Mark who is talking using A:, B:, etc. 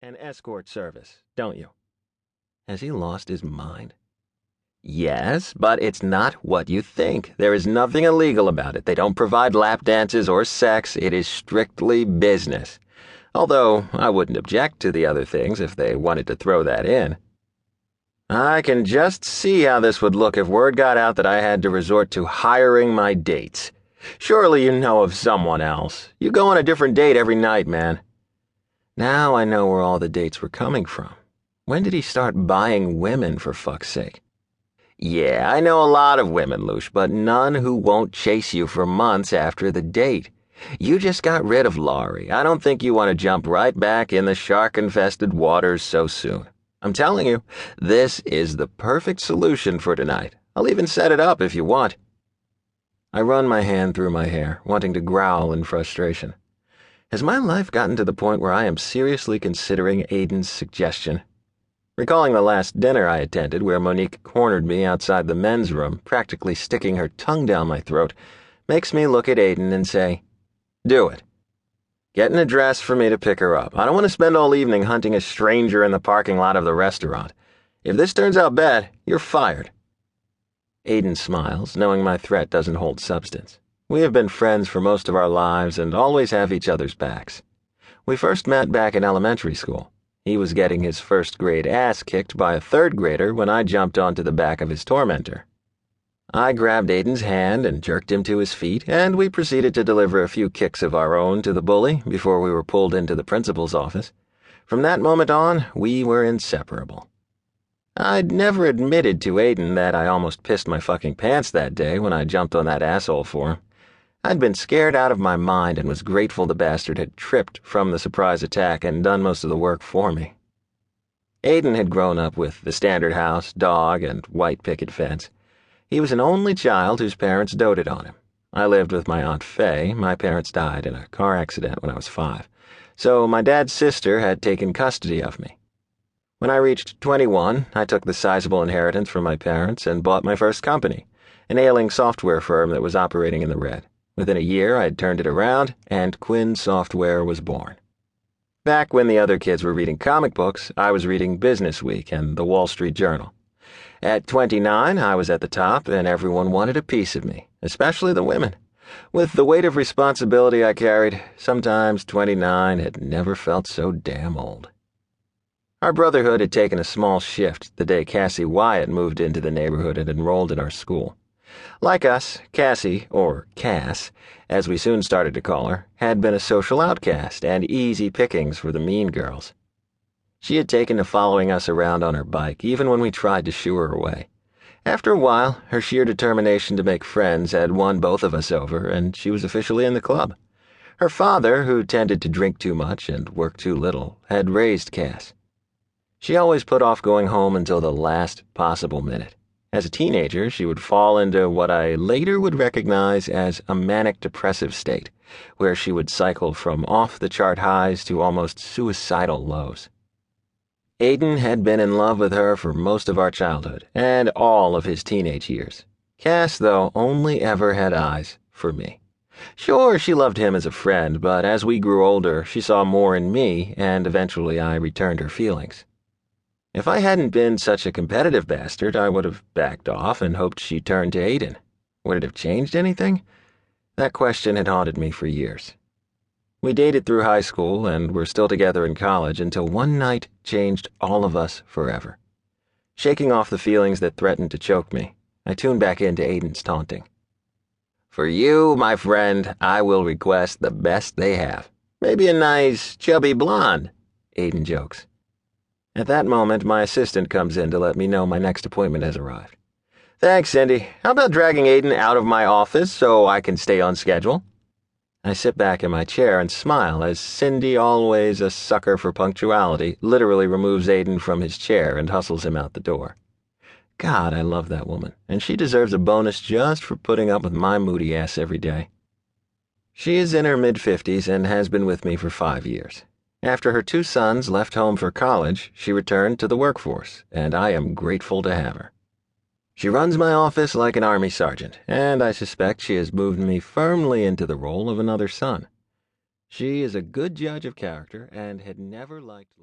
A: An escort service, don't you? Has he lost his mind? Yes, but it's not what you think. There is nothing illegal about it. They don't provide lap dances or sex. It is strictly business. Although I wouldn't object to the other things if they wanted to throw that in. I can just see how this would look if word got out that I had to resort to hiring my dates. Surely you know of someone else. You go on a different date every night, man. Now I know where all the dates were coming from. When did he start buying women, for fuck's sake? Yeah, I know a lot of women, Luce, but none who won't chase you for months after the date. You just got rid of Laurie. I don't think you want to jump right back in the shark-infested waters so soon. I'm telling you, this is the perfect solution for tonight. I'll even set it up if you want. I run my hand through my hair, wanting to growl in frustration. Has my life gotten to the point where I am seriously considering Aiden's suggestion? Recalling the last dinner I attended where Monique cornered me outside the men's room, practically sticking her tongue down my throat, makes me look at Aiden and say, "Do it. Get an address for me to pick her up. I don't want to spend all evening hunting a stranger in the parking lot of the restaurant. If this turns out bad, you're fired." Aiden smiles, knowing my threat doesn't hold substance. We have been friends for most of our lives and always have each other's backs. We first met back in elementary school. He was getting his first-grade ass kicked by a third grader when I jumped onto the back of his tormentor. I grabbed Aiden's hand and jerked him to his feet, and we proceeded to deliver a few kicks of our own to the bully before we were pulled into the principal's office. From that moment on, we were inseparable. I'd never admitted to Aiden that I almost pissed my fucking pants that day when I jumped on that asshole for him. I'd been scared out of my mind and was grateful the bastard had tripped from the surprise attack and done most of the work for me. Aiden had grown up with the standard house, dog, and white picket fence. He was an only child whose parents doted on him. I lived with my Aunt Faye. My parents died in a car accident when I was 5, so my dad's sister had taken custody of me. When I reached 21, I took the sizable inheritance from my parents and bought my first company, an ailing software firm that was operating in the red. Within a year, I'd turned it around, and Quinn Software was born. Back when the other kids were reading comic books, I was reading Business Week and the Wall Street Journal. At 29, I was at the top, and everyone wanted a piece of me, especially the women. With the weight of responsibility I carried, sometimes 29 had never felt so damn old. Our brotherhood had taken a small shift the day Cassie Wyatt moved into the neighborhood and enrolled in our school. Like us, Cassie, or Cass, as we soon started to call her, had been a social outcast and easy pickings for the mean girls. She had taken to following us around on her bike, even when we tried to shoo her away. After a while, her sheer determination to make friends had won both of us over, and she was officially in the club. Her father, who tended to drink too much and work too little, had raised Cass. She always put off going home until the last possible minute. As a teenager, she would fall into what I later would recognize as a manic-depressive state, where she would cycle from off-the-chart highs to almost suicidal lows. Aiden had been in love with her for most of our childhood, and all of his teenage years. Cass, though, only ever had eyes for me. Sure, she loved him as a friend, but as we grew older, she saw more in me, and eventually I returned her feelings. If I hadn't been such a competitive bastard, I would have backed off and hoped she'd turn to Aiden. Would it have changed anything? That question had haunted me for years. We dated through high school and were still together in college until one night changed all of us forever. Shaking off the feelings that threatened to choke me, I tuned back into Aiden's taunting. "For you, my friend, I will request the best they have. Maybe a nice, chubby blonde," Aiden jokes. At that moment, my assistant comes in to let me know my next appointment has arrived. "Thanks, Cindy. How about dragging Aiden out of my office so I can stay on schedule?" I sit back in my chair and smile as Cindy, always a sucker for punctuality, literally removes Aiden from his chair and hustles him out the door. God, I love that woman, and she deserves a bonus just for putting up with my moody ass every day. She is in her mid-50s and has been with me for 5 years. After her 2 sons left home for college, she returned to the workforce, and I am grateful to have her. She runs my office like an army sergeant, and I suspect she has moved me firmly into the role of another son. She is a good judge of character and had never liked